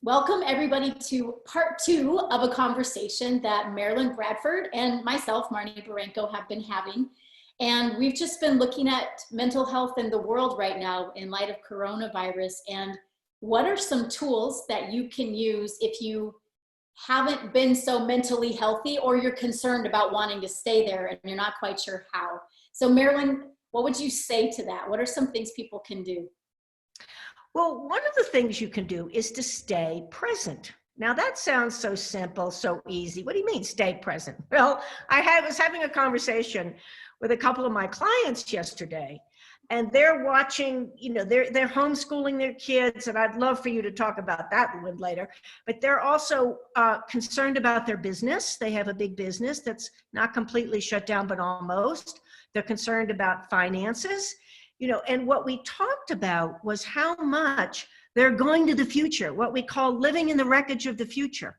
Welcome everybody to part 2 of a conversation that Marilyn Bradford and myself, Marnie Barranco, have been having. And we've just been looking at mental health in the world right now in light of coronavirus, and what are some tools that you can use if you haven't been so mentally healthy, or you're concerned about wanting to stay there and you're not quite sure how. So Marilyn, what would you say to that? What are some things people can do? Well, one of the things you can do is to stay present. Now that sounds so simple, so easy. What do you mean stay present? Well, was having a conversation with a couple of my clients yesterday, and they're watching, they're homeschooling their kids, and I'd love for you to talk about that a little later, but they're also concerned about their business. They have a big business that's not completely shut down, but almost. They're concerned about finances. And what we talked about was how much they're going to the future, what we call living in the wreckage of the future.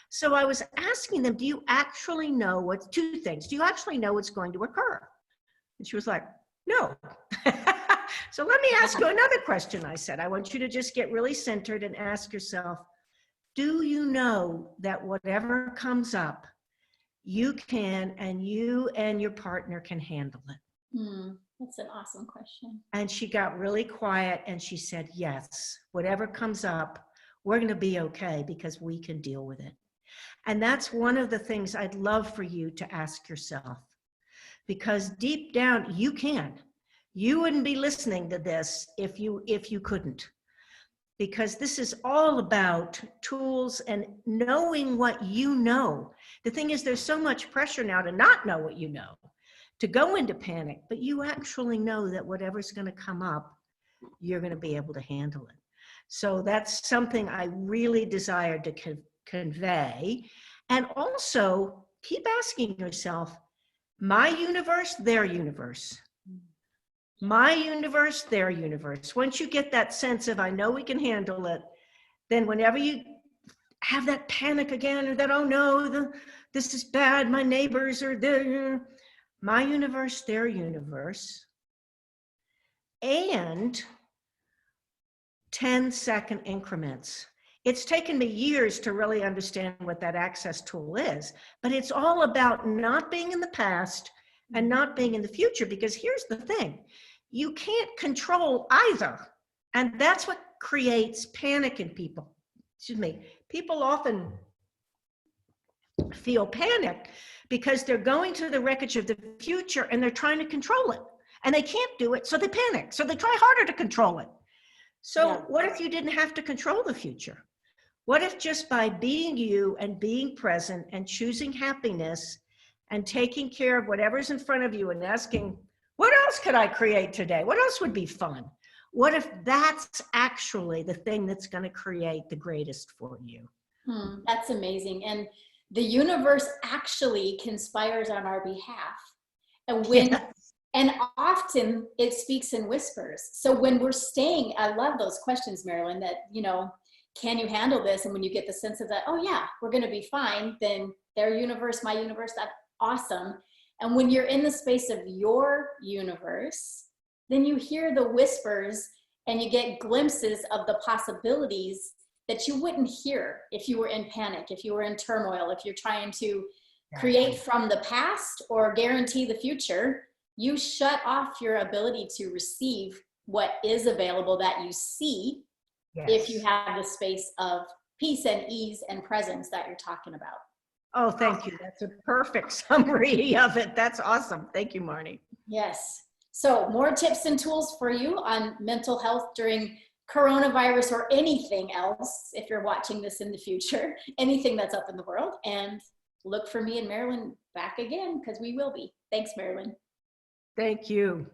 So I was asking them, do you actually know two things? Do you actually know what's going to occur? And she was like, no. So let me ask you another question. I said, I want you to just get really centered and ask yourself, do you know that whatever comes up, you can, and you and your partner can handle it? That's an awesome question. And she got really quiet and she said, yes, whatever comes up, we're going to be okay because we can deal with it. And that's one of the things I'd love for you to ask yourself, because deep down you can. You wouldn't be listening to this if you couldn't, because this is all about tools and knowing what you know. The thing is, there's so much pressure now to not know what you know, to go into panic, but you actually know that whatever's going to come up, you're going to be able to handle it. So that's something I really desire to convey. And also keep asking yourself, my universe, their universe. My universe, their universe. Once you get that sense of, I know we can handle it, then whenever you have that panic again, or that, oh no, this is bad, my neighbors are there, my universe, their universe, and 10-second increments. It's taken me years to really understand what that access tool is, but it's all about not being in the past and not being in the future, because here's the thing, you can't control either. And that's what creates panic in people. Excuse me. People often feel panic because they're going to the wreckage of the future and they're trying to control it, and they can't do it, so they panic, so they try harder to control it. So what if you didn't have to control the future? What if just by being you and being present and choosing happiness and taking care of whatever's in front of you and asking, what else could I create today? What else would be fun? What if that's actually the thing that's going to create the greatest for you? That's amazing. And the universe actually conspires on our behalf. And and often it speaks in whispers. So when we're staying, I love those questions, Marilyn, that, can you handle this? And when you get the sense of that, oh yeah, we're going to be fine, then their universe, my universe, that's awesome. And when you're in the space of your universe, then you hear the whispers and you get glimpses of the possibilities that you wouldn't hear if you were in panic, if you were in turmoil, if you're trying to create from the past or guarantee the future. You shut off your ability to receive what is available that you see, if you have the space of peace and ease and presence that you're talking about. Oh, thank you. That's a perfect summary of it. That's awesome. Thank you, Marnie. Yes. So more tips and tools for you on mental health during coronavirus or anything else, if you're watching this in the future, anything that's up in the world. And look for me and Marilyn back again, because we will be. Thanks, Marilyn. Thank you.